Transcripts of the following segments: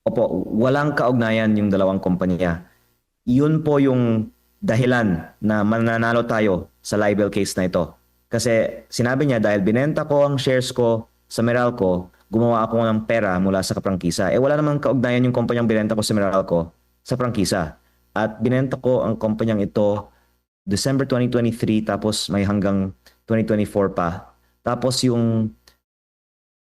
Opo, walang kaugnayan yung dalawang kumpanya. Yun po yung dahilan na mananalo tayo sa libel case na ito. Kasi sinabi niya dahil binenta ko ang shares ko sa Meralco, gumawa ako ng pera mula sa kaprangkisa. Wala namang kaugnayan yung kumpanyang binenta ko sa Meralco sa prangkisa. At binenta ko ang kumpanyang ito December 2023 tapos may hanggang 2024 pa. Tapos yung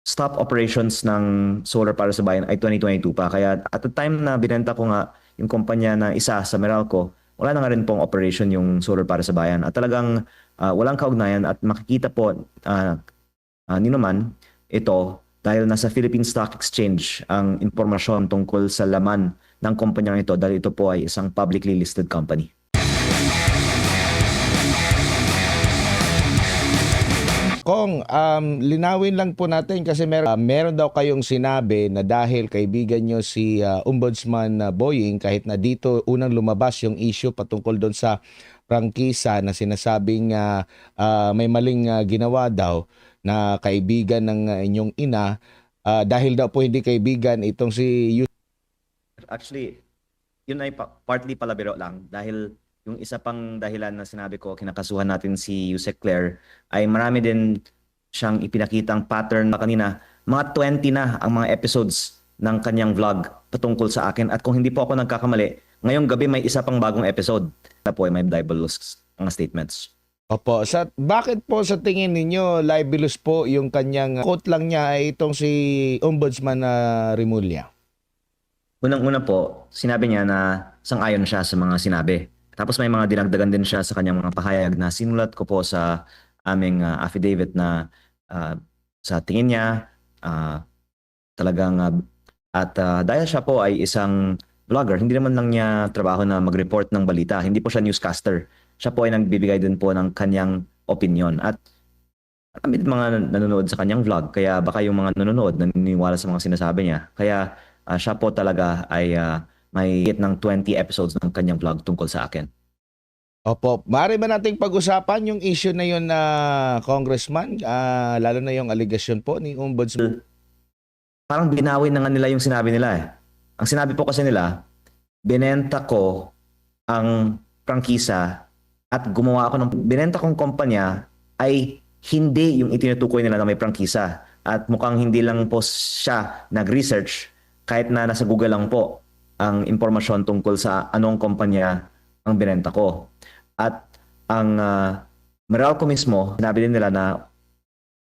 stop operations ng solar para sa bayan ay 2022 pa. Kaya at the time na binenta ko nga yung kumpanya na isa sa Meralco, wala na nga rin pong operation yung solar para sa bayan. At talagang walang kaugnayan at makikita po nino man ito dahil nasa Philippine Stock Exchange ang impormasyon tungkol sa laman ng kumpanyang ito dahil ito po ay isang publicly listed company. Kong, linawin lang po natin kasi meron daw kayong sinabi na dahil kaibigan nyo si Ombudsman Boying, kahit na dito unang lumabas yung issue patungkol doon sa prangkisa na sinasabing may maling ginawa daw na kaibigan ng inyong ina, dahil daw po hindi kaibigan itong si Actually, yun ay partly palabiro lang dahil yung isa pang dahilan na sinabi ko kinakasuhan natin si Yusek Claire ay marami din siyang ipinakitang pattern na kanina. Mga 20 na ang mga episodes ng kanyang vlog patungkol sa akin at kung hindi po ako nagkakamali, ngayong gabi may isa pang bagong episode na po ay may libelous mga statements. Opo, bakit po sa tingin ninyo libelous po yung kanyang quote lang niya ay itong si Ombudsman Rimulya? Unang-una po, sinabi niya na sang-ayon siya sa mga sinabi. Tapos may mga dinagdagan din siya sa kanyang mga pahayag na sinulat ko po sa aming affidavit na sa tingin niya talagang dahil siya po ay isang vlogger, hindi naman lang niya trabaho na mag-report ng balita. Hindi po siya newscaster. Siya po ay nagbibigay din po ng kanyang opinion. At marami din mga nanonood sa kanyang vlog. Kaya baka yung mga nanonood naniniwala sa mga sinasabi niya. Kaya siya po talaga ay may hit ng 20 episodes ng kanyang vlog tungkol sa akin. Opo, maaari ba nating pag-usapan yung issue na yun na Congressman, lalo na yung allegation po ni Ombudsman? Parang binawin na nga nila yung sinabi nila eh. Ang sinabi po kasi nila, binenta ko ang prangkisa at gumawa ako ng binenta kong kumpanya ay hindi yung itinutukoy nila na may prangkisa. At mukhang hindi lang po siya nag-research kahit na nasa Google lang po ang impormasyon tungkol sa anong kumpanya ang binenta ko. At ang Meralco mismo, sinabi din nila na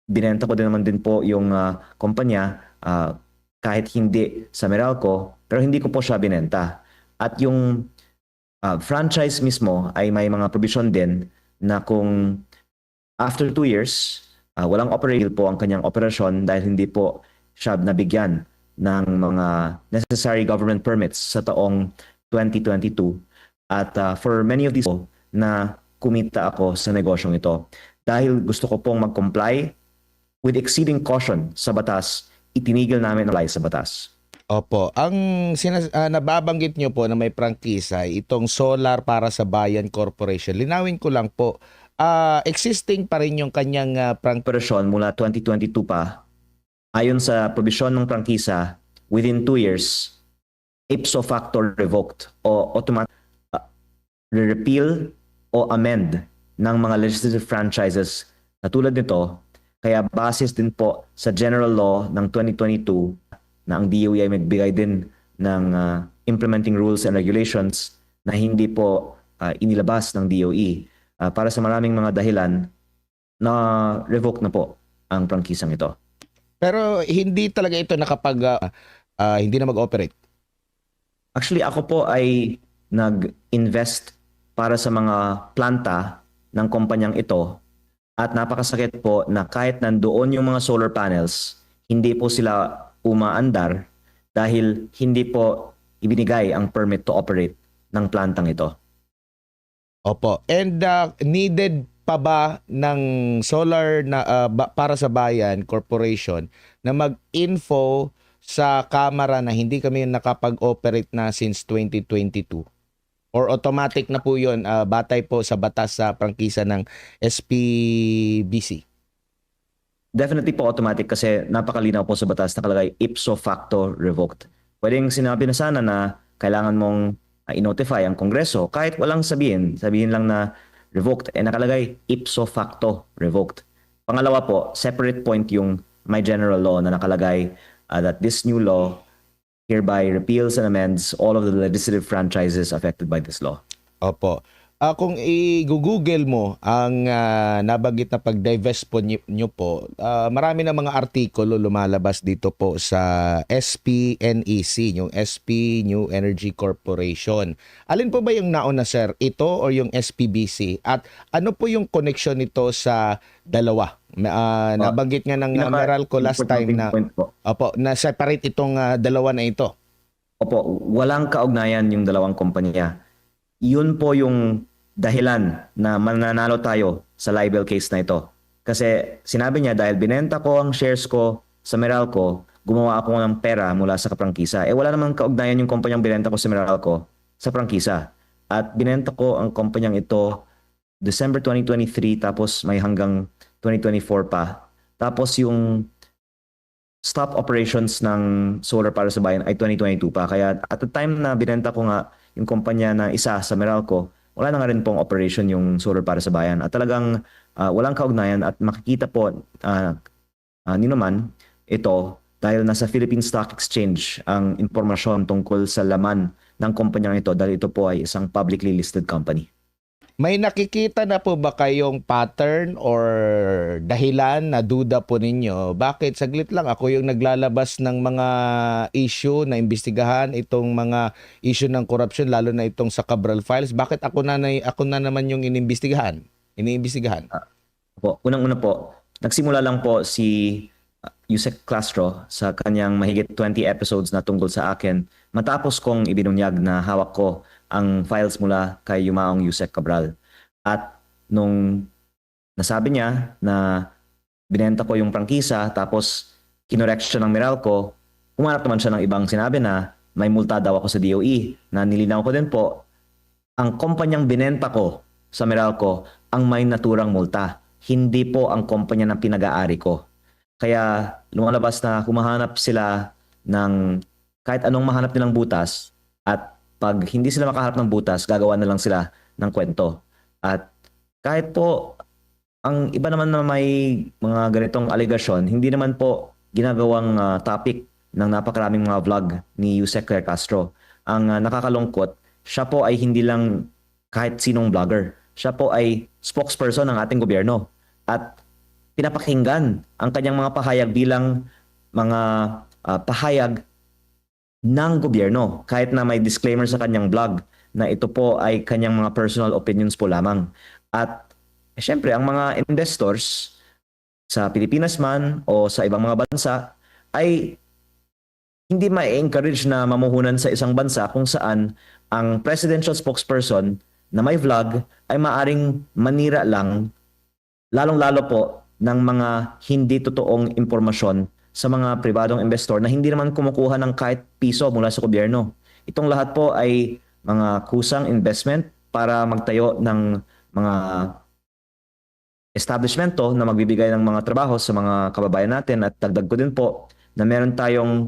binenta ko din naman din po yung kumpanya kahit hindi sa Meralco, pero hindi ko po siya binenta. At yung franchise mismo ay may mga provision din na kung after 2 years, walang operational po ang kanyang operasyon dahil hindi po siya nabigyan ng mga necessary government permits sa taong 2022. At for many of these na kumita ako sa negosyong ito. Dahil gusto ko pong mag-comply with exceeding caution sa batas, itinigil namin ang comply sa batas. Opo, ang nababanggit nyo po na may prangkisa, itong Solar para sa Bayan Corporation. Linawin ko lang po, existing pa rin yung kanyang Operasyon mula 2022 pa, ayon sa probisyon ng prangkisa, within 2 years, ipso facto revoked o automatic repeal o amend ng mga legislative franchises na tulad nito. Kaya basis din po sa general law ng 2022 na ang DOE ay magbigay din ng implementing rules and regulations na hindi po inilabas ng DOE para sa maraming mga dahilan na revoke na po ang prangkisang ito. Pero hindi talaga ito hindi na mag-operate. Actually, ako po ay nag-invest para sa mga planta ng kumpanyang ito at napakasakit po na kahit nandoon yung mga solar panels, hindi po sila umaandar dahil hindi po ibinigay ang permit to operate ng plantang ito. Opo. And needed pa ba ng Solar na para sa Bayan Corporation na mag-info sa Kamara na hindi kami nakapag-operate na since 2022? Or automatic na po yun, batay po sa batas sa prangkisa ng SPBC? Definitely po automatic kasi napakalinaw po sa batas nakalagay ipso facto revoked. Pwedeng sinabi na sana na kailangan mong i-notify ang Kongreso kahit walang sabihin lang na revoked, nakalagay ipso facto revoked. Pangalawa po, separate point yung my general law na nakalagay that this new law hereby repeals and amends all of the legislative franchises affected by this law. Opo. Kung i-google mo ang nabanggit na pag-divest po nyo po, marami na mga artikulo lumalabas dito po sa SPNEC, yung SP New Energy Corporation. Alin po ba yung nauna, sir? Ito o yung SPBC? At ano po yung connection nito sa dalawa? Nabanggit nga ng Meralco last time na opo, na separate itong dalawa na ito. Opo, walang kaugnayan yung dalawang kumpanya. Yun po yung dahilan na mananalo tayo sa libel case na ito. Kasi sinabi niya dahil binenta ko ang shares ko sa Meralco, gumawa ako ng pera mula sa kaprangkisa. Wala namang kaugnayan yung kumpanyang binenta ko sa Meralco sa prangkisa. At binenta ko ang kumpanyang ito December 2023 tapos may hanggang 2024 pa. Tapos yung stop operations ng solar para sa bayan ay 2022 pa. Kaya at the time na binenta ko nga yung kumpanya na isa sa Meralco, wala na nga rin pong operation yung solar para sa bayan. At talagang walang kaugnayan at makikita po ninuman ito dahil nasa Philippine Stock Exchange ang impormasyon tungkol sa laman ng kumpanyang ito dahil ito po ay isang publicly listed company. May nakikita na po ba kayong pattern or dahilan na duda po ninyo? Bakit? Saglit lang, ako yung naglalabas ng mga issue na imbestigahan itong mga issue ng corruption, lalo na itong sa Cabral Files. Bakit ako na naman yung iniimbestigahan? Po, unang-una po, nagsimula lang po si Yusek Castro sa kanyang mahigit 20 episodes na tungkol sa akin matapos kong ibinunyag na hawak ko ang files mula kay Yumaong Yusek Cabral. At nung nasabi niya na binenta ko yung prangkisa tapos kinorek siya ng Meralco, humanap naman siya ng ibang sinabi na may multa daw ako sa DOE na nilinaw ko din po, ang kumpanyang binenta ko sa Meralco ang may naturang multa, hindi po ang kumpanya ng pinag-aari ko. Kaya lumalabas na humahanap sila ng kahit anong mahanap nilang butas at pag hindi sila makahanap ng butas, gagawa na lang sila ng kwento. At kahit po ang iba naman na may mga ganitong aligasyon, hindi naman po ginagawang topic ng napakaraming mga vlog ni Yusek Claire Castro. Ang nakakalungkot, siya po ay hindi lang kahit sinong vlogger. Siya po ay spokesperson ng ating gobyerno. At pinapakinggan ang kanyang mga pahayag bilang mga pahayag ng gobyerno. Kahit na may disclaimer sa kanyang blog na ito po ay kanyang mga personal opinions po lamang. At syempre, ang mga investors sa Pilipinas man o sa ibang mga bansa ay hindi ma-encourage na mamuhunan sa isang bansa kung saan ang presidential spokesperson na may vlog ay maaring manira lang, lalong-lalo po ng mga hindi totoong impormasyon sa mga pribadong investor na hindi naman kumukuha ng kahit piso mula sa gobyerno. Itong lahat po ay mga kusang investment para magtayo ng mga establishmento na magbibigay ng mga trabaho sa mga kababayan natin. At dagdag ko din po na meron tayong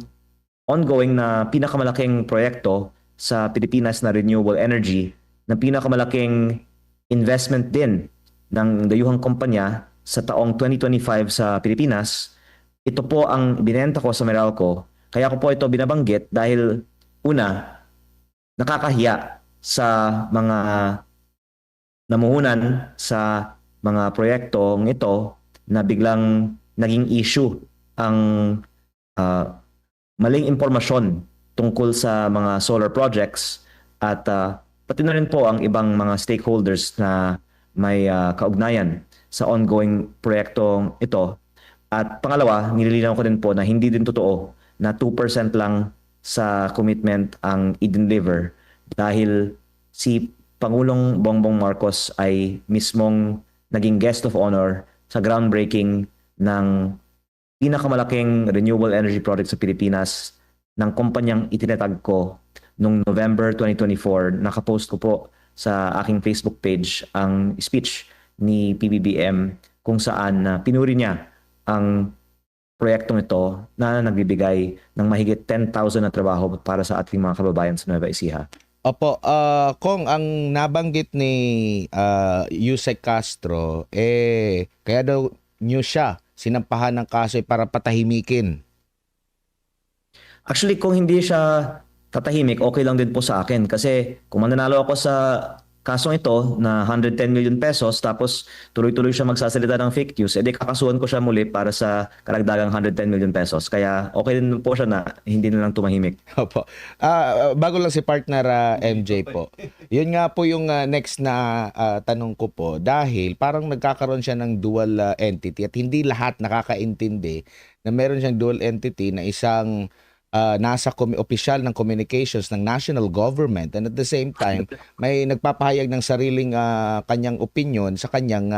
ongoing na pinakamalaking proyekto sa Pilipinas na renewable energy, na pinakamalaking investment din ng dayuhang kumpanya sa taong 2025 sa Pilipinas. Ito po ang binenta ko sa Meralco. Kaya ko po ito binabanggit dahil una, nakakahiya sa mga namuhunan sa mga proyektong ito na biglang naging issue ang maling impormasyon tungkol sa mga solar projects at pati na rin po ang ibang mga stakeholders na may kaugnayan sa ongoing proyektong ito. At pangalawa, nililinaw ko din po na hindi din totoo na 2% lang sa commitment ang i-deliver dahil si Pangulong Bongbong Marcos ay mismong naging guest of honor sa groundbreaking ng pinakamalaking renewable energy project sa Pilipinas ng kumpanyang itinatag ko noong November 2024. Nakapost ko po sa aking Facebook page ang speech ni PBBM kung saan pinuri niya ang proyektong ito na nagbibigay ng mahigit 10,000 na trabaho para sa ating mga kababayan sa Nueva Ecija. Opo, kung ang nabanggit ni Yusek Castro, kaya daw niyo siya sinampahan ng kaso para patahimikin. Actually, kung hindi siya tatahimik, okay lang din po sa akin. Kasi kung mananalo ako sa kasong ito na 110 million pesos, tapos tuloy-tuloy siya magsasalita ng fake news, edi kakasuhan ko siya muli para sa karagdagang 110 million pesos. Kaya okay din po siya na hindi na lang tumahimik. Opo. Bago lang si partner MJ po. Yun nga po yung next na tanong ko po dahil parang nagkakaroon siya ng dual entity at hindi lahat nakakaintindi na meron siyang dual entity na isang nasa opisyal ng communications ng national government and at the same time may nagpapahayag ng sariling kanyang opinion sa kanyang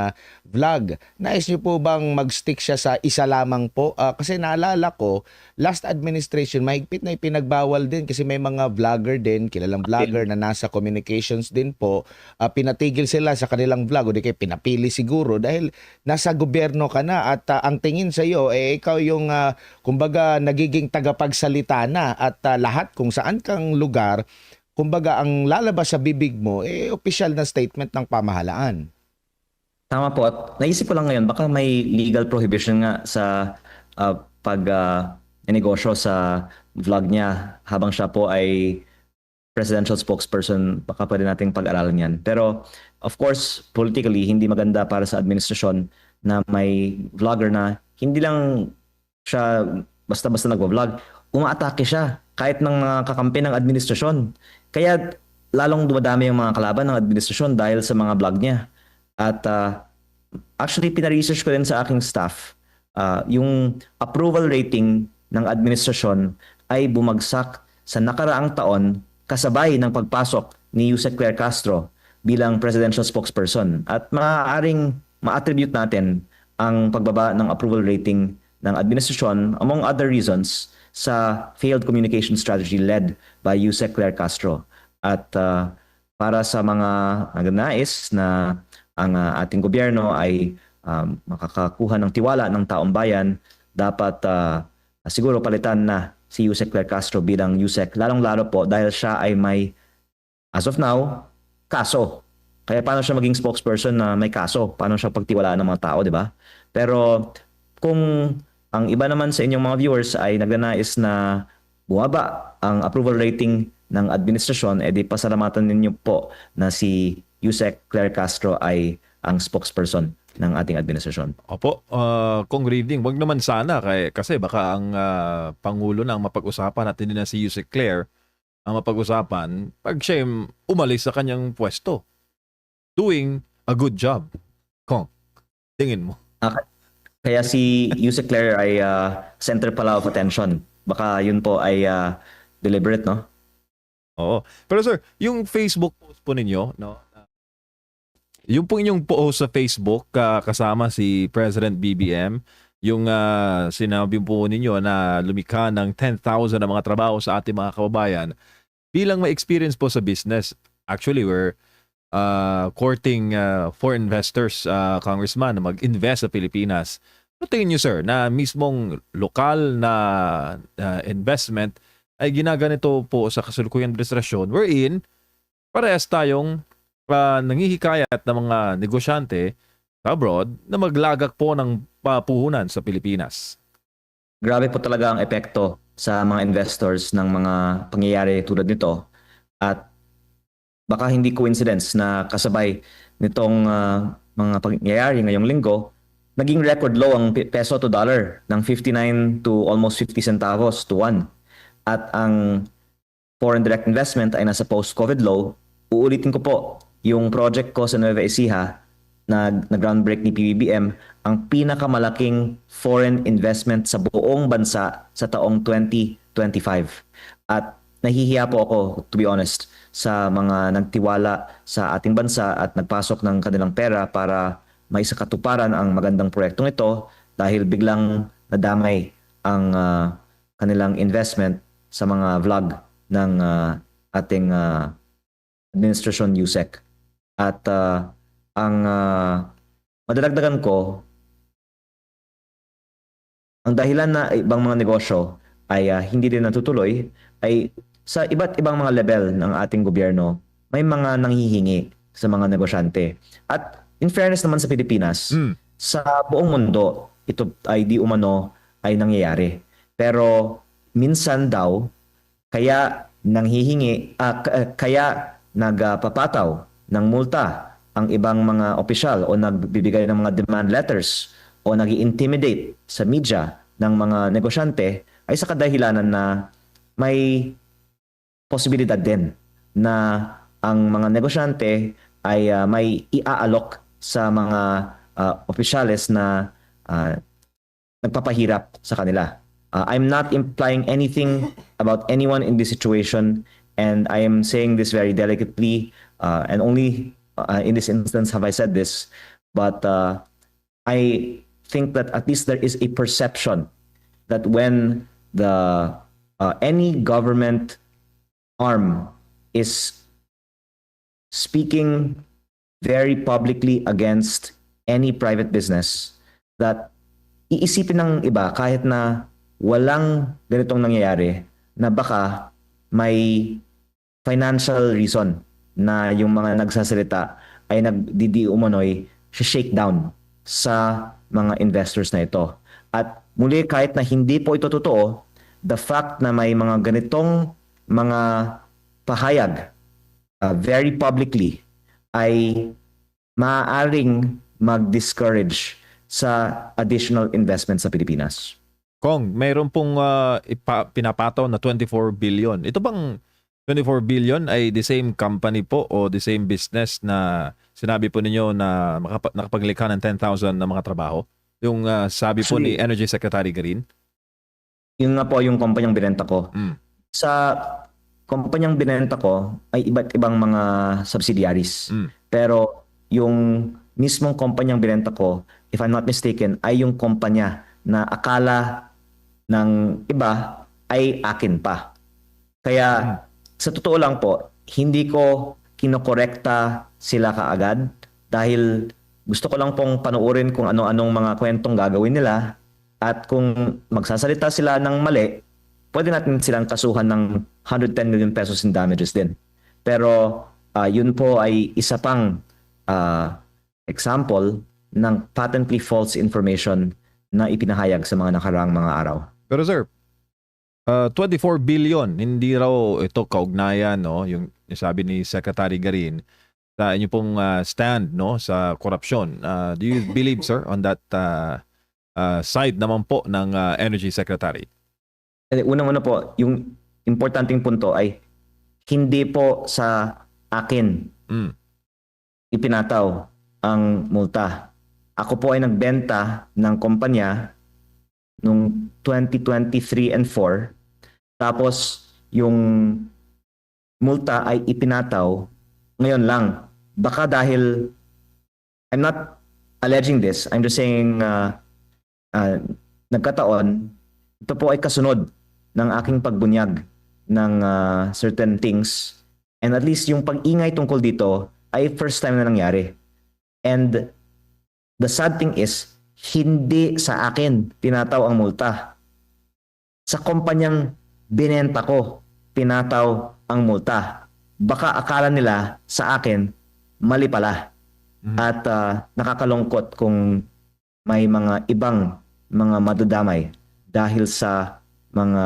vlog. Nais niyo po bang mag-stick siya sa isa lamang po? Kasi naalala ko, last administration, mahigpit na ipinagbawal din kasi may mga vlogger din, kilalang vlogger na nasa communications din po, pinatigil sila sa kanilang vlog o di kayo pinapili siguro dahil nasa gobyerno ka na at ang tingin sa iyo, ikaw yung kumbaga nagiging tagapagsalita na at lahat kung saan kang lugar, kumbaga ang lalabas sa bibig mo, opisyal na statement ng pamahalaan. Tama po. At naisip ko lang ngayon, baka may legal prohibition nga sa pag negosyo sa vlog niya habang siya po ay presidential spokesperson. Baka pwede nating pag-aralan yan. Pero of course, politically, hindi maganda para sa administrasyon na may vlogger na hindi lang siya basta-basta nagwa-vlog, umaatake siya kahit ng mga kakampi ng administrasyon. Kaya lalong dumadami yung mga kalaban ng administrasyon dahil sa mga vlog niya. At actually, pina-research ko rin sa aking staff, yung approval rating ng administrasyon ay bumagsak sa nakaraang taon kasabay ng pagpasok ni Yusek Claire Castro bilang presidential spokesperson. At maaaring ma-attribute natin ang pagbaba ng approval rating ng administrasyon, among other reasons, sa failed communication strategy led by Yusek Claire Castro. At para sa mga nagnanais na ang ating gobyerno ay makakakuha ng tiwala ng taong bayan, dapat siguro palitan na si Yusek Claire Castro bilang Yusek, lalong-lalo po dahil siya ay may, as of now, kaso. Kaya paano siya maging spokesperson na may kaso? Paano siya pagtiwalaan ng mga tao, di ba? Pero kung ang iba naman sa inyong mga viewers ay nagnanais na bumaba ang approval rating ng administrasyon, edi pasalamatan ninyo po na si Yusek Claire Castro ay ang spokesperson ng ating administrasyon. Opo, Kong Reading, wag naman sana kasi baka ang Pangulo na ang mapag-usapan at hindi na si Yusek Claire ang mapag-usapan pag siya umalis sa kanyang pwesto. Doing a good job. Kong, tingin mo. Kaya si Yusek Claire ay center pala of attention. Baka yun po ay deliberate, no? Oo. Pero sir, yung Facebook post po ninyo, no? Yung po inyong post sa Facebook kasama si President BBM, yung sinabi po ninyo na lumikha ng 10,000 na mga trabaho sa ating mga kababayan, bilang may experience po sa business. Actually, we're courting foreign investors, congressman, na mag-invest sa Pilipinas. Ano tingin nyo, sir, na mismong lokal na investment ay ginaganito po sa kasalukuyang administrasyon wherein parehas tayong nanghihikayat ng mga negosyante abroad na maglagak po ng papuhunan sa Pilipinas? Grabe po talaga ang epekto sa mga investors ng mga pangyayari tulad nito. At baka hindi coincidence na kasabay nitong mga pangyayari ngayong linggo, naging record low ang peso to dollar ng 59 to almost 50 centavos to 1. At ang foreign direct investment ay nasa post-COVID low. Uulitin ko po, yung project ko sa Nueva Ecija na groundbreak ni PBBM, ang pinakamalaking foreign investment sa buong bansa sa taong 2025. At nahihiya po ako, to be honest, sa mga nagtiwala sa ating bansa at nagpasok ng kanilang pera para maisakatuparan ang magandang proyektong ito dahil biglang nadamay ang kanilang investment sa mga vlog ng ating administrasyon Yusek. At ang madadagdagan ko, Ang dahilan na ibang mga negosyo ay hindi din natutuloy ay sa iba't ibang mga level ng ating gobyerno, may mga nanghihingi sa mga negosyante. At in fairness naman sa Pilipinas, sa buong mundo, ito ay di umano ay nangyayari. Pero minsan daw, kaya kaya nagpapataw ng multa ang ibang mga opisyal o nagbibigay ng mga demand letters o nag-intimidate sa media ng mga negosyante ay sa kadahilanan na may posibilidad din na ang mga negosyante ay may iaalok sa mga opisyales na nagpapahirap sa kanila. I'm not implying anything about anyone in this situation, and I am saying this very delicately, and only in this instance have I said this, but I think that at least there is a perception that when the any government arm is speaking very publicly against any private business, that iisipin ng iba kahit na walang ganitong nangyayari na baka may financial reason na yung mga nagsasalita ay nagdidi-umano'y shake down sa mga investors na ito. At muli, kahit na hindi po ito totoo, the fact na may mga ganitong mga pahayag very publicly ay maaaring mag-discourage sa additional investment sa Pilipinas. Kong, mayroon pong pinapataw na 24 billion. Ito bang 24 billion ay the same company po o the same business na sinabi po ninyo na nakapaglikha ng 10,000 na mga trabaho? Yung sabi po ni Energy Secretary Green? Yun nga po yung kumpanyang binenta ko. Sa kumpanyang binenta ko ay iba't ibang mga subsidiaries. Pero yung mismong kumpanyang binenta ko, if I'm not mistaken, ay yung kumpanya na akala ng iba ay akin pa. Kaya sa totoo lang po, hindi ko kinokorekta sila kaagad dahil gusto ko lang pong panuorin kung ano-anong mga kwentong gagawin nila, at kung magsasalita sila ng mali, pwede natin silang kasuhan ng 110 million pesos in damages din. Pero yun po ay isa pang example ng patently false information na ipinahayag sa mga nakaraang mga araw. Pero sir, 24 billion, hindi raw ito kaugnayan, no? Yung sabi ni Secretary Garin sa inyo pong stand, no, sa korupsyon. Do you believe, sir, on that side naman po ng Energy Secretary? Unang-una po, yung importanteng punto ay hindi po sa akin ipinataw ang multa. Ako po ay nagbenta ng kumpanya noong 2023 and 4. Tapos yung multa ay ipinataw ngayon lang. Baka dahil, I'm not alleging this, I'm just saying nagkataon, ito po ay kasunod ng aking pagbunyag ng certain things. And at least yung pag-ingay tungkol dito ay first time na nangyari. And the sad thing is, hindi sa akin pinataw ang multa. Sa kumpanyang binenta ko, pinataw ang multa. Baka akala nila sa akin, mali pala. At nakakalungkot kung may mga ibang mga madadamay dahil sa mga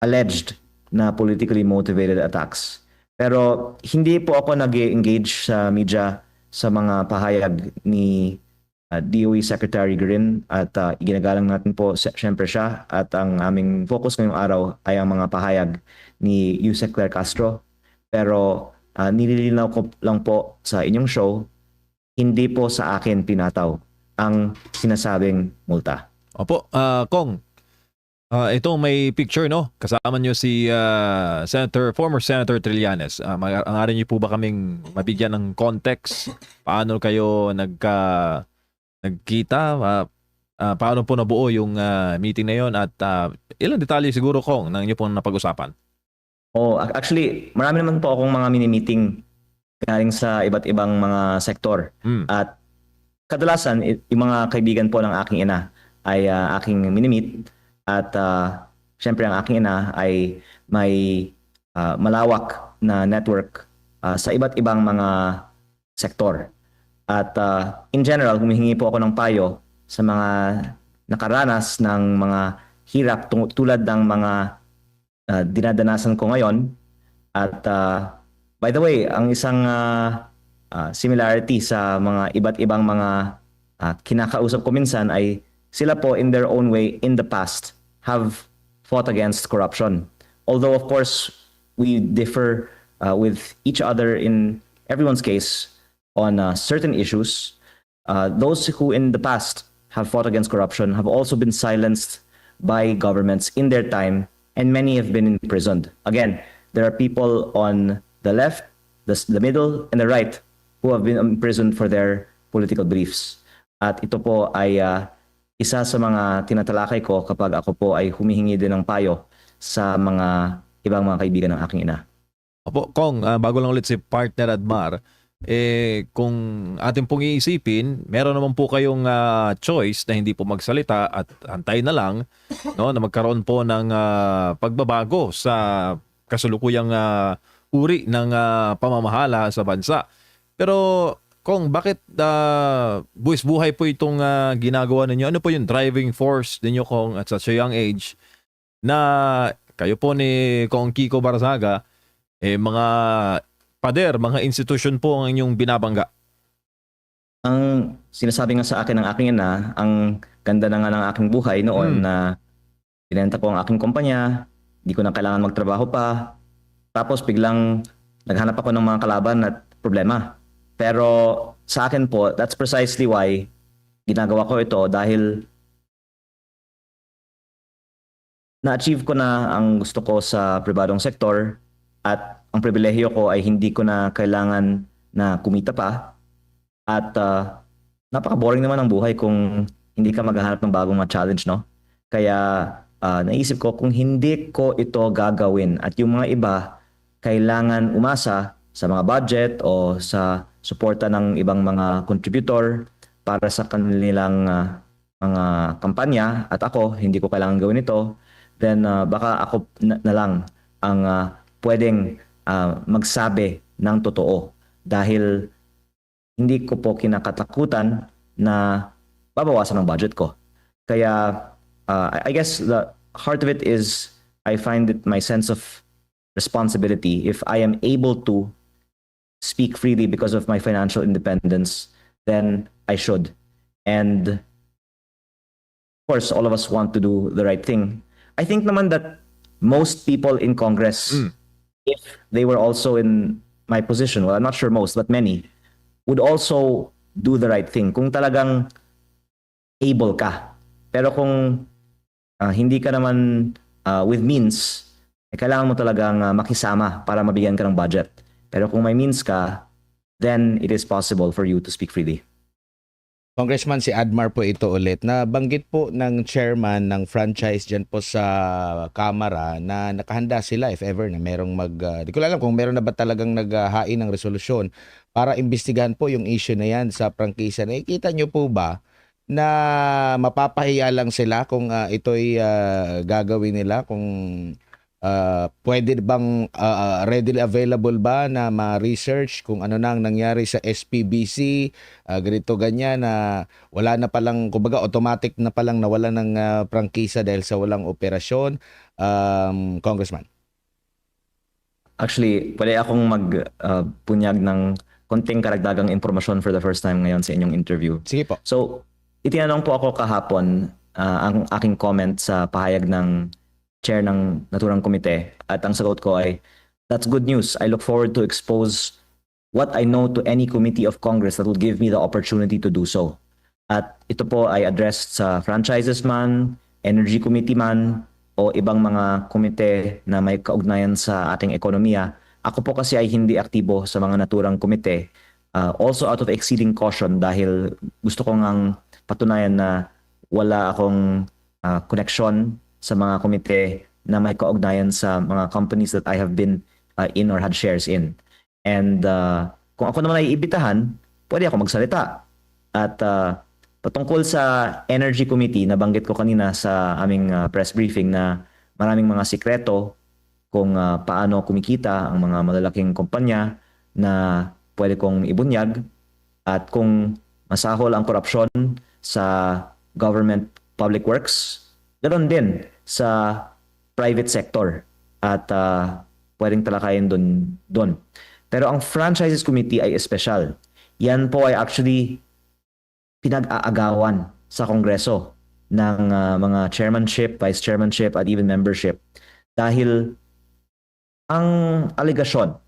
alleged na politically motivated attacks. Pero hindi po ako nag-engage sa media sa mga pahayag ni DOE Secretary Green, at iginagalang natin po siyempre siya, at ang aming focus ngayong araw ay ang mga pahayag ni Yusek Claire Castro. Pero nililinaw ko lang po sa inyong show, hindi po sa akin pinataw ang sinasabing multa. Opo, Kong, ito may picture, no? Kasama nyo si former Senator Trillanes. Maaari niyo po ba kaming mabigyan ng context? Paano kayo nagkita? Paano po nabuo yung meeting na yon? At ilang detalye siguro, Kong, nang inyo pong napag-usapan? Actually, marami naman po akong mga mini-meeting galing sa iba't ibang mga sektor. At kadalasan, yung mga kaibigan po ng aking ina ay aking minimit at syempre ang aking ina ay may malawak na network sa iba't ibang mga sektor. At in general, humihingi po ako ng payo sa mga nakaranas ng mga hirap tulad ng mga dinadanasan ko ngayon. At by the way, ang isang similarity sa mga iba't ibang mga kinakausap ko minsan ay sila po in their own way in the past have fought against corruption. Although of course we differ with each other in everyone's case on certain issues, those who in the past have fought against corruption have also been silenced by governments in their time, and many have been imprisoned. Again, there are people on the left, the middle, and the right who have been imprisoned for their political beliefs. At ito po ay isa sa mga tinatalakay ko kapag ako po ay humihingi din ng payo sa mga ibang mga kaibigan ng aking ina. Opo, Kong, bago lang ulit si partner Admar, kung ating pong iisipin, meron naman po kayong choice na hindi po magsalita at antay na lang, no, na magkaroon po ng pagbabago sa kasulukuyang uri ng pamamahala sa bansa. Pero Kong, bakit buwis buhay po itong ginagawa ninyo? Ano po yung driving force ninyo, Kong, at such a young age na kayo po ni Kong Kiko Barzaga, mga pader, mga institusyon po ang inyong binabangga? Ang sinasabi nga sa akin ng aking ina, ang ganda na nga ng aking buhay noon na binenta ko ang aking kumpanya, di ko na kailangan magtrabaho pa, tapos biglang naghanap ako ng mga kalaban at problema. Pero sa akin po, that's precisely why ginagawa ko ito, dahil na-achieve ko na ang gusto ko sa pribadong sektor at ang pribilehiyo ko ay hindi ko na kailangan na kumita pa. At napaka-boring naman ang buhay kung hindi ka maghahanap ng bagong challenge, no? Kaya naisip ko, kung hindi ko ito gagawin at yung mga iba kailangan umasa sa mga budget o sa suporta ng ibang mga contributor para sa kanilang mga kampanya, at ako hindi ko kailangan gawin ito, then baka ako na lang ang pwedeng magsabi ng totoo, dahil hindi ko po kinakatakutan na babawasan ang budget ko. Kaya I guess the heart of it is I find it my sense of responsibility. If I am able to speak freely because of my financial independence, then I should. And of course, all of us want to do the right thing. I think naman that most people in Congress, if they were also in my position, well, I'm not sure most, but many, would also do the right thing kung talagang able ka. Pero kung hindi ka naman with means, kailangan mo talagang makisama para mabigyan ka ng budget. Pero kung may means ka, then it is possible for you to speak freely. Congressman, si Admar po ito ulit. Nabanggit po ng chairman ng franchise dyan po sa Kamara na nakahanda sila if ever na merong di ko alam kung meron na ba talagang naghahain ng resolusyon para imbestigahan po yung issue na yan sa prangkisa. Nakikita nyo po ba na mapapahiya lang sila kung ito'y gagawin nila? Kung pwede bang readily available ba na ma-research kung ano nang nangyari sa SPBC, ganito ganyan, na wala na palang, kumbaga automatic na palang nawala ng prangkisa dahil sa walang operasyon, Congressman? Actually, pwede akong magpunyag ng konting karagdagang impormasyon for the first time ngayon sa inyong interview. Sige po. So, itinanong po ako kahapon ang aking comment sa pahayag ng chair ng naturang komite, at ang sagot ko ay, that's good news. I look forward to expose what I know to any committee of Congress that will give me the opportunity to do so. At ito po ay addressed sa franchises man, energy committee man, o ibang mga komite na may kaugnayan sa ating ekonomiya. Ako po kasi ay hindi aktibo sa mga naturang komite. Also out of exceeding caution, dahil gusto ko ngang patunayan na wala akong connection sa mga komite na may kaugnayan sa mga companies that I have been in or had shares in. And kung ako naman ay ibitahan, pwede ako magsalita. At Patungkol sa Energy Committee, nabanggit ko kanina sa aming press briefing na maraming mga sikreto kung paano kumikita ang mga malalaking kumpanya na pwede kong ibunyag at kung masahol ang korupsyon sa government public works, ganoon din sa private sector at pwedeng talakayin doon. Pero ang Franchises Committee ay espesyal. Yan po ay actually pinag-aagawan sa Kongreso ng mga chairmanship, vice chairmanship at even membership dahil ang alegasyon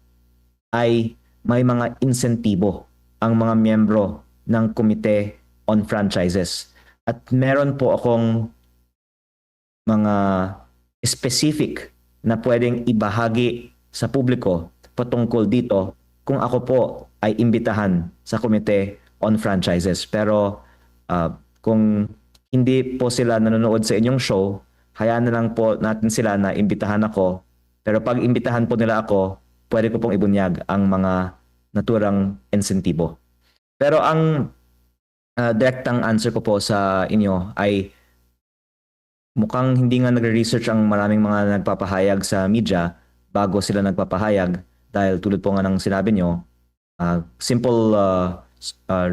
ay may mga insentibo ang mga miyembro ng Komite on Franchises. At meron po akong mga specific na pwedeng ibahagi sa publiko patungkol dito kung ako po ay imbitahan sa Komite on Franchises. Pero kung hindi po sila nanonood sa inyong show, hayaan na lang po natin sila na imbitahan ako. Pero pag imbitahan po nila ako, pwede ko pong ibunyag ang mga naturang insentibo. Pero ang direktang answer ko po sa inyo ay mukhang hindi nga nagre-research ang maraming mga nagpapahayag sa media bago sila nagpapahayag dahil tulad po nga ng sinabi nyo, simple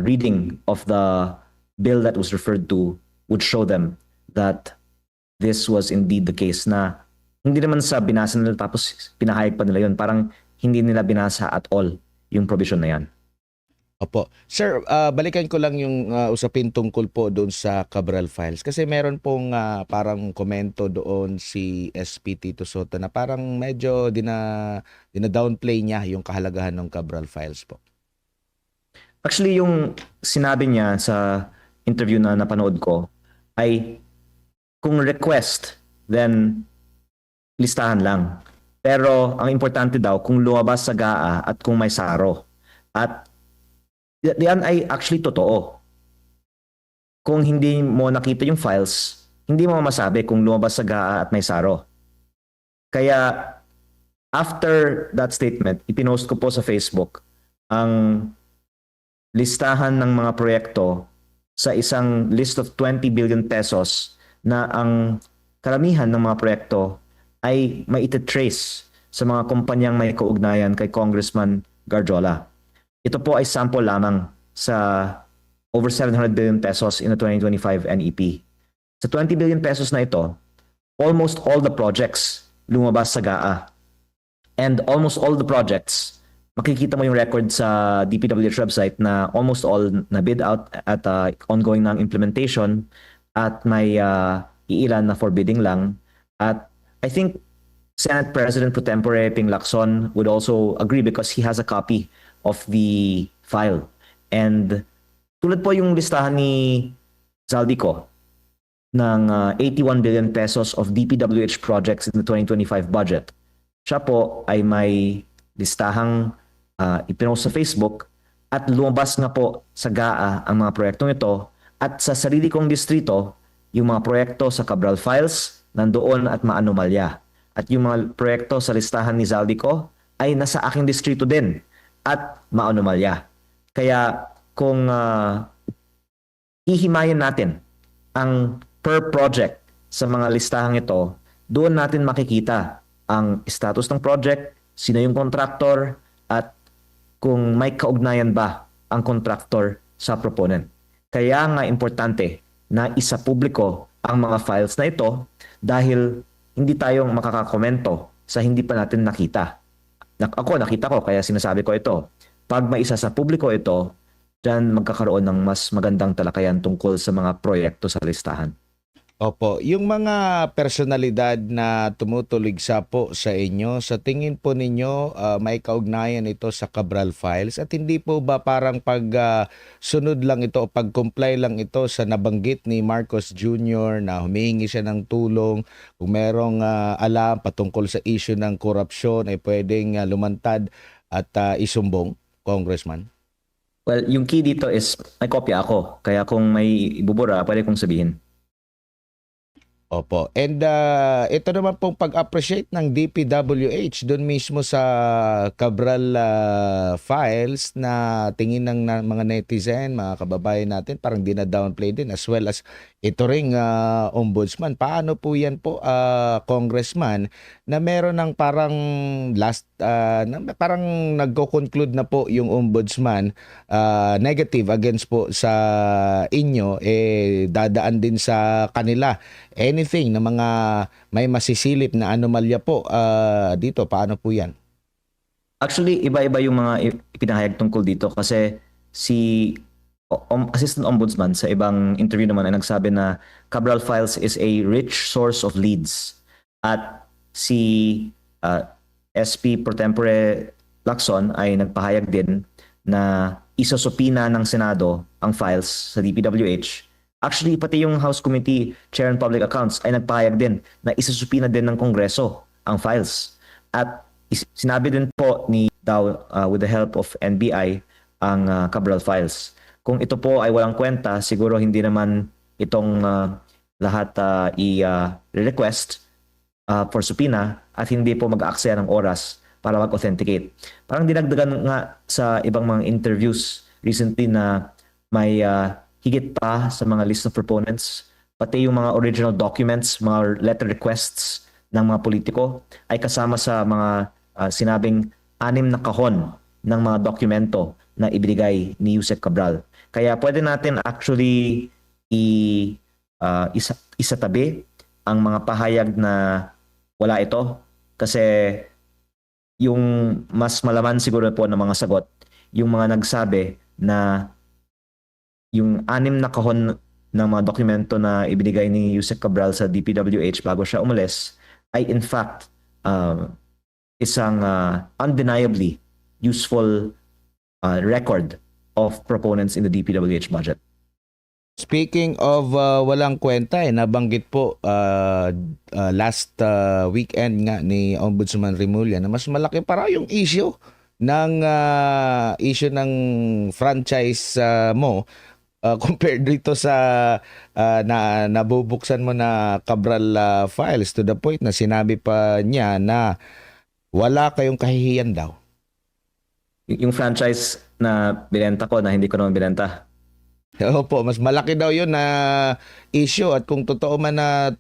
reading of the bill that was referred to would show them that this was indeed the case na hindi naman sa binasa nila tapos pinahayag pa nila yun. Parang hindi nila binasa at all yung provision na yan. Opo. Sir, balikan ko lang yung usapin tungkol po doon sa Cabral Files. Kasi meron pong parang komento doon si SP Tito Soto na parang medyo dina-downplay niya yung kahalagahan ng Cabral Files po. Actually, yung sinabi niya sa interview na napanood ko ay kung request, then listahan lang. Pero ang importante daw kung lumabas sa GAA at kung may saro. At yan ay actually totoo. Kung hindi mo nakita yung files, hindi mo masabi kung lumabas sa GAA at may saro. Kaya after that statement, ipinost ko po sa Facebook ang listahan ng mga proyekto sa isang list of 20 billion pesos na ang karamihan ng mga proyekto ay maite-trace sa mga kumpanyang may kaugnayan kay Congressman Garjola. Ito po ay sample lamang sa over 700 billion pesos in the 2025 NEP. Sa 20 billion pesos na ito, almost all the projects lumabas sa GAA. And almost all the projects, makikita mo yung record sa DPWH website na almost all na bid out at ongoing ng implementation at may iilan na forbidding lang. At I think Senate President Pro Tempore Ping Lacson would also agree because he has a copy of the file. And tulad po yung listahan ni Zaldico ng 81 billion pesos of DPWH projects in the 2025 budget. Siya po ay may listahang ipinost sa Facebook at lumabas nga po sa GAA ang mga proyektong ito at sa sarili kong distrito, yung mga proyekto sa Cabral Files nandoon at maanomalya. At yung mga proyekto sa listahan ni Zaldico ay nasa aking distrito din at maanomalya. Kaya kung hihimayin natin ang per project sa mga listahang ito, doon natin makikita ang status ng project, sino yung contractor, at kung may kaugnayan ba ang contractor sa proponent. Kaya nga importante na isa publiko ang mga files na ito dahil hindi tayong makakakomento sa hindi pa natin nakita. Ako, nakita ko, kaya sinasabi ko ito. Pag may isa sa publiko ito, dyan magkakaroon ng mas magandang talakayan tungkol sa mga proyekto sa listahan. Opo, yung mga personalidad na tumutuligsa po sa inyo, sa tingin po ninyo may kaugnayan ito sa Cabral Files at hindi po ba parang sunod lang ito o pag-comply lang ito sa nabanggit ni Marcos Jr. na humihingi siya ng tulong kung merong alam patungkol sa issue ng korupsyon ay pwedeng lumantad at isumbong, Congressman? Well, yung key dito is may kopya ako. Kaya kung may ibubura, pwede kong sabihin. Opo. And ito naman pong pag-appreciate ng DPWH doon mismo sa Cabral files na tingin ng mga netizen, mga kababayan natin, parang dina-downplay din as well as ito ring ombudsman. Paano po yan po, congressman, na meron ng parang parang nagko-conclude na po yung ombudsman negative against po sa inyo, dadaan din sa kanila anything na mga may masisilip na anomalya po dito, paano po yan? Actually, iba-iba yung mga ipinahayag tungkol dito kasi si Assistant Ombudsman sa ibang interview naman ay nagsabi na Cabral Files is a rich source of leads. At si SP Pro Tempore Lacson ay nagpahayag din na isusupina ng Senado ang files sa DPWH. Actually, pati yung House Committee Chair on Public Accounts ay nagpahayag din na isusupina din ng Kongreso ang files. At sinabi din po ni Dow with the help of NBI ang Cabral Files. Kung ito po ay walang kwenta, siguro hindi naman itong lahat i-request for subpoena at hindi po mag-aaksaya ng oras para mag-authenticate. Parang dinagdagan nga sa ibang mga interviews recently na may higit pa sa mga list of proponents, pati yung mga original documents, mga letter requests ng mga politiko ay kasama sa mga sinabing 6 na kahon ng mga dokumento na ibinigay ni Yusek Cabral. Kaya pwede natin actually isatabi ang mga pahayag na wala ito kasi yung mas malaman siguro po ng mga sagot, yung mga nagsabi na yung 6 na kahon ng mga dokumento na ibinigay ni Yusek Cabral sa DPWH bago siya umalis ay in fact isang undeniably useful record of proponents in the DPWH budget. Speaking of walang kwenta, nabanggit po last weekend nga ni Ombudsman Remulla na mas malaki para yung issue ng franchise mo compared dito sa nabubuksan mo na Cabral files, to the point na sinabi pa niya na wala kayong kahihiyan daw. Yung franchise na binenta ko na hindi ko naman binenta. Opo, mas malaki daw yun na issue at kung totoo man na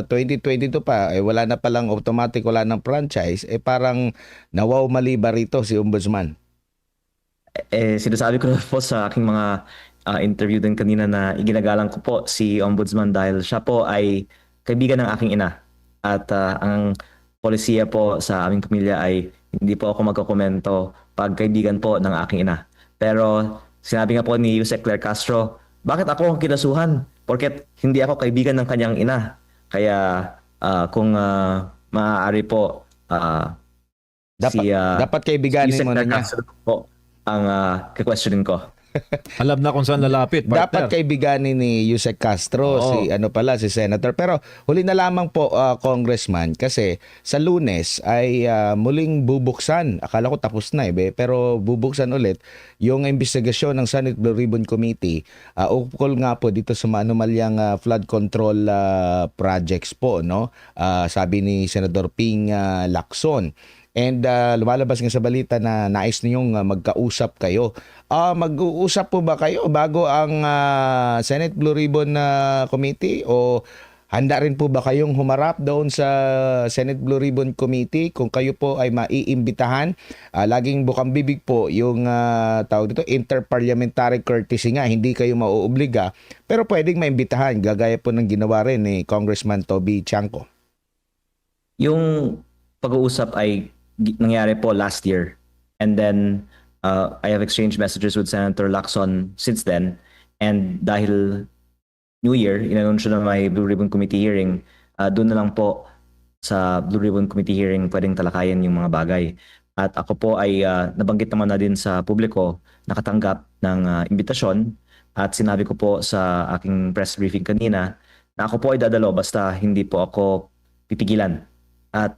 2022 pa, wala na palang automatic, wala nang franchise, parang nawaw mali ba rito si Ombudsman? Sinasabi ko na po sa aking mga interview din kanina na iginagalang ko po si Ombudsman dahil siya po ay kaibigan ng aking ina. At ang polisiya po sa aming pamilya ay hindi po ako magkokomento pag kaibigan po ng aking ina. Pero sinabi nga po ni Yusek Claire Castro, bakit ako ang kinasuhan? Porket hindi ako kaibigan ng kanyang ina. Kaya kung maaari po dapat kaibiganin Yusek mo na Claire niya. Castro po ang questionin ko. Alam na kung saan lalapit, Dapat partner. kaibiganin ni Yusek Castro, Oo. si Senator. Pero huli na lamang po, Congressman, kasi sa Lunes ay muling bubuksan. Akala ko tapos na pero bubuksan ulit yung investigasyon ng Senate Blue Ribbon Committee ukol nga po dito sa maanumalyang flood control projects po, no? Sabi ni Senador Ping Lacson. And lumalabas nga sa balita na nais ninyong magkausap kayo. Mag-uusap po ba kayo bago ang Senate Blue Ribbon Committee o handa rin po ba kayong humarap doon sa Senate Blue Ribbon Committee kung kayo po ay maiimbitahan? Laging bukang bibig po yung tawag dito, interparliamentary courtesy nga, hindi kayo mauobliga pero pwedeng maimbitahan gagaya po ng ginawa rin ni Congressman Toby Chanco. Yung pag-uusap ay nangyari po last year. And then I have exchanged messages with Senator Lacson since then. And dahil New Year, inanunsyo na may Blue Ribbon Committee hearing, doon na lang po sa Blue Ribbon Committee hearing pwedeng talakayan yung mga bagay. At ako po ay nabanggit naman na din sa publiko, nakatanggap ng imbitasyon at sinabi ko po sa aking press briefing kanina na ako po ay dadalo basta hindi po ako pipigilan. At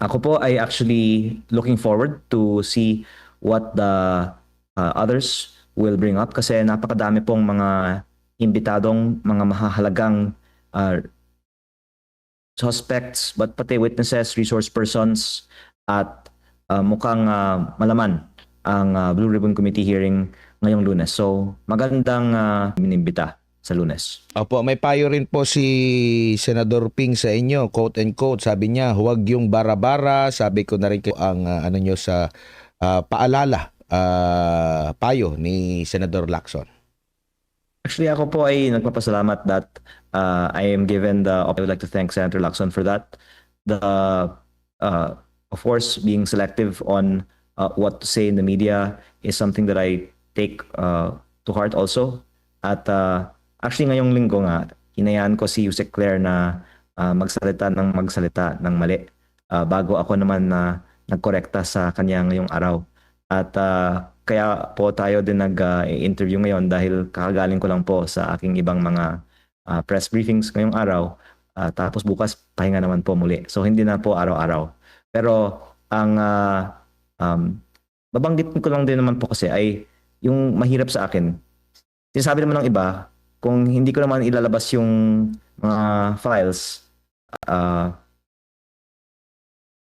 ako po ay actually looking forward to see what the others will bring up kasi napakadami pong mga imbitadong mga mahahalagang suspects, but pati witnesses, resource persons, at mukhang malaman ang Blue Ribbon Committee hearing ngayong Lunes. So magandang minimbita sa Lunes. Opo, may payo rin po si Senador Ping sa inyo, quote and quote. Sabi niya, huwag yung bara-bara. Sabi ko na rin kayo ang ano nyo sa paalala, payo ni Senador Lacson. Actually, ako po ay nagpapasalamat that I am given the. I would like to thank Senator Lacson for that. Of course, being selective on what to say in the media is something that I take to heart also. At actually, ngayong linggo nga, hinayaan ko si Yusek Claire na magsalita ng mali bago ako naman na nagkorekta sa kanya ngayong araw. At kaya po tayo din nag-interview ngayon dahil kakagaling ko lang po sa aking ibang mga press briefings ngayong araw. Tapos bukas pahinga naman po muli. So hindi na po araw-araw. Pero ang babanggit ko lang din naman po kasi ay yung mahirap sa akin. Sinasabi naman ng iba, kung hindi ko naman ilalabas yung mga files,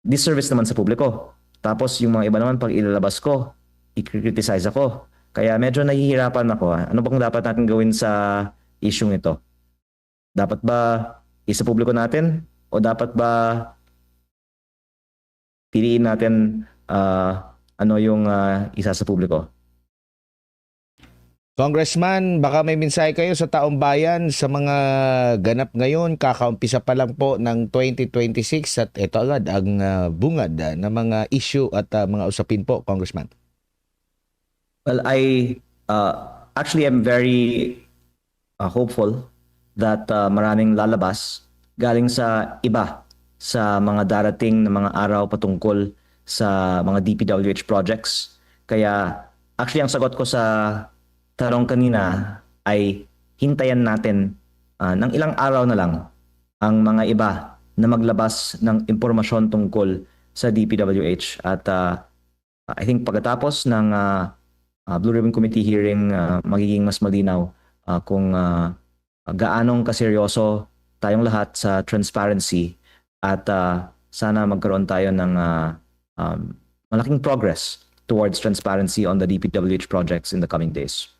disservice naman sa publiko. Tapos yung mga iba naman pag ilalabas ko, i-criticize ako. Kaya medyo nahihirapan ako. Ano bang dapat natin gawin sa issue ito? Dapat ba isa publiko natin? O dapat ba piliin natin ano yung isa sa publiko? Congressman, baka may mensahe kayo sa taong bayan sa mga ganap ngayon. Kakaumpisa pa lang po ng 2026 at ito agad ang bungad na mga issue at mga usapin po, Congressman. Well, I actually am very hopeful that maraming lalabas galing sa iba sa mga darating na mga araw patungkol sa mga DPWH projects. Kaya actually ang sagot ko sa tanong kanina ay hintayan natin ng ilang araw na lang ang mga iba na maglabas ng impormasyon tungkol sa DPWH. At I think pagkatapos ng Blue Ribbon Committee hearing, magiging mas malinaw kung gaanong kaseryoso tayong lahat sa transparency at sana magkaroon tayo ng malaking progress towards transparency on the DPWH projects in the coming days.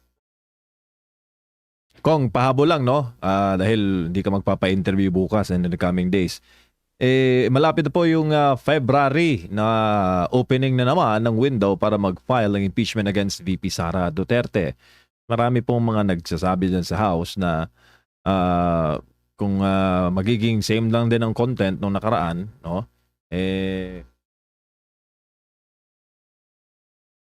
Kong, pahabol lang, no? Dahil hindi ka magpapa-interview bukas and in the coming days. Malapit na po yung February na opening na naman ng window para mag-file ng impeachment against VP Sara Duterte. Marami pong mga nagsasabi dyan sa House na kung magiging same lang din ang content nung nakaraan, no?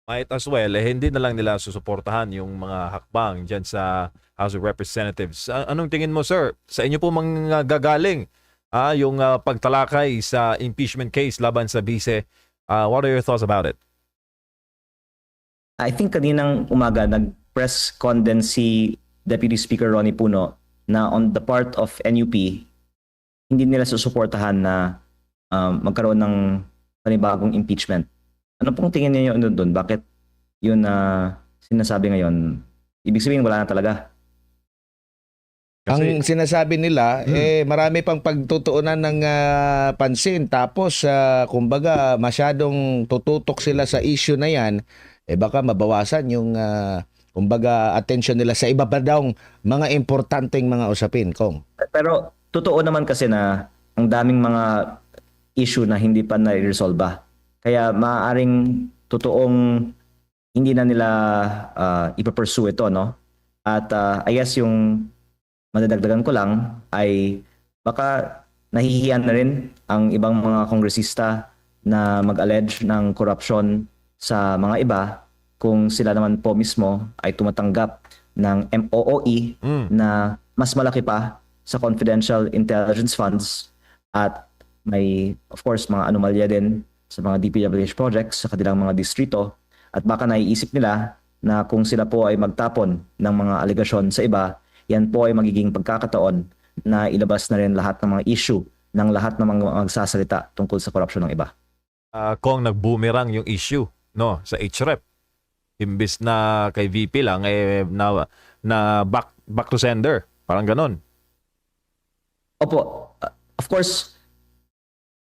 Might as well, hindi na lang nila susuportahan yung mga hakbang dyan sa House of Representatives. Anong tingin mo, sir? Sa inyo po mga gagaling yung pagtalakay sa impeachment case laban sa Vice. What are your thoughts about it? I think kaninang umaga nag-press conference si Deputy Speaker Ronnie Puno na on the part of NUP, hindi nila susuportahan na magkaroon ng panibagong impeachment. Ano pong tingin niyo doon? Bakit yun sinasabi ngayon? Ibig sabihin wala na talaga. Ang sinasabi nila, marami pang pagtutuunan ng pansin. Tapos, kumbaga, masyadong tututok sila sa issue na yan, baka mabawasan yung, kumbaga, attention nila sa iba pa daw mga importanteng mga usapin, Kong. Pero totoo naman kasi na ang daming mga issue na hindi pa na-resolve. Kaya maaaring totoong hindi na nila ipapursue ito, no? At I guess yung madadagdagan ko lang ay baka nahihiyan na rin ang ibang mga kongresista na mag-allege ng corruption sa mga iba kung sila naman po mismo ay tumatanggap ng MOOE na mas malaki pa sa confidential intelligence funds at may of course mga anomalya din sa mga DPWH projects sa kanilang mga distrito at baka naiisip nila na kung sila po ay magtapon ng mga alegasyon sa iba, yan po ay magiging pagkakataon na ilabas na rin lahat ng mga issue ng lahat ng mga magsasalita tungkol sa korupsyon ng iba. Kung nag-boomerang yung issue, no, sa HREP, imbis na kay VP lang, na back to sender, parang ganon. Opo, Of course,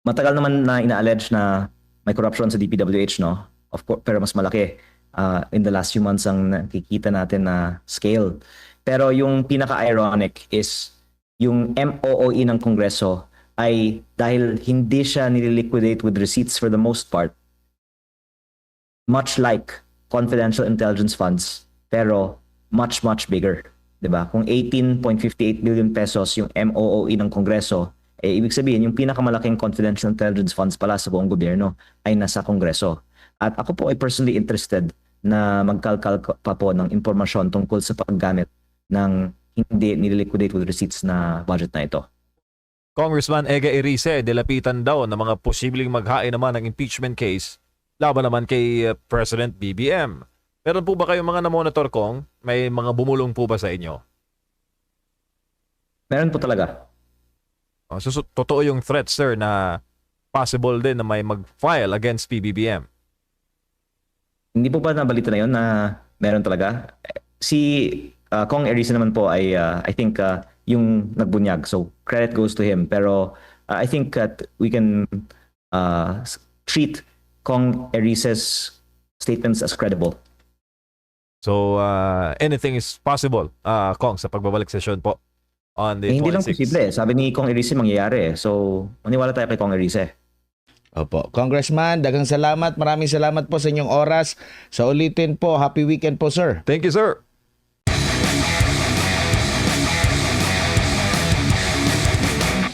matagal naman na ina-allege na may corruption sa DPWH, no? Of course, pero mas malaki in the last few months ang nakikita natin na scale. Pero yung pinaka-ironic is yung MOOE ng Kongreso ay dahil hindi siya nililiquidate with receipts for the most part, much like confidential intelligence funds, pero much, much bigger. Diba? Kung 18.58 billion pesos yung MOOE ng Kongreso, ibig sabihin, yung pinakamalaking confidential intelligence funds pala sa buong gobyerno ay nasa Kongreso. At ako po ay personally interested na magkalkal pa po ng impormasyon tungkol sa paggamit ng hindi nililiquidate with receipts na budget na ito. Congressman Ega Erice, dilapitan daw ng mga posibleng maghain naman ng impeachment case laban naman kay President BBM. Meron po ba kayong mga na-monitor, Kong? May mga bumulong po ba sa inyo? Meron po talaga. So, totoo yung threat, sir, na possible din na may mag-file against PBBM. Hindi po ba nabalita na yun na meron talaga? Si Kong Erice naman po ay I think yung nagbunyag. So credit goes to him. Pero I think that we can treat Kong Erice's statements as credible. So, anything is possible, Kong, sa pagbabalik session po on the Hindi lang 26th. posible. Sabi ni Kong Erice mangyayari. So maniwala tayo kay Kong Erice. Opo. Congressman, daghang salamat. Maraming salamat po sa inyong oras. Sa ulitin po, happy weekend po, sir. Thank you, sir.